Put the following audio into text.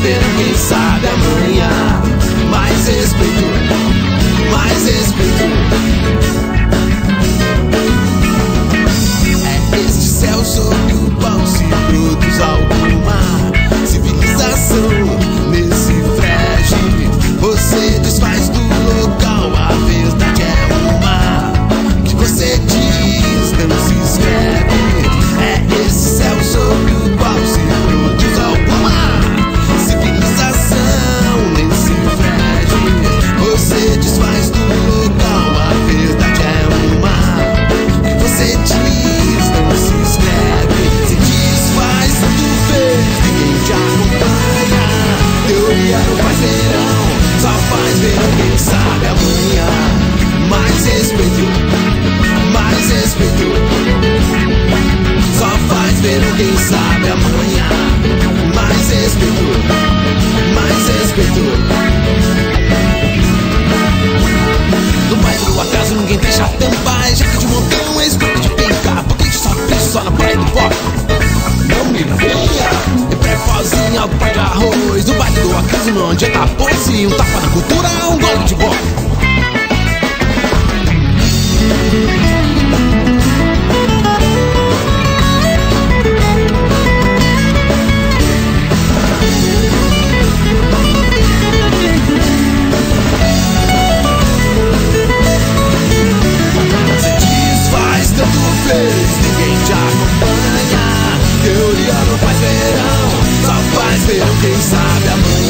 verão, quem sabe amanhã. Mais respeito, mais respeito. É este céu sobre o qual se produz alguma civilização. Nesse frege você desfaz do local. A verdade é uma que você diz, não se escreve. É esse céu sobre o qual se produz alguma civilização. Nesse frege você desfaz do local. A verdade é uma que você diz, não se escreve. Se desfaz do fez, ninguém te acompanha. Teoria não faz verão, só faz verão quem sabe amanhã. Mais respeito, mais respeito. Só faz verão quem sabe amanhã. Mais respeito, mais respeito. No bairro do acaso ninguém fecha a tampa. É jaca de montão, é escopo de penca. Porque só piso só na praia do pó. Não me venha, é pré-pozinho, alto pai de arroz. No bairro do acaso não adianta pose. Um tapa na cultura, um gole de bola. Ninguém te acompanha. Teoria não faz verão, só faz verão quem sabe amanhã.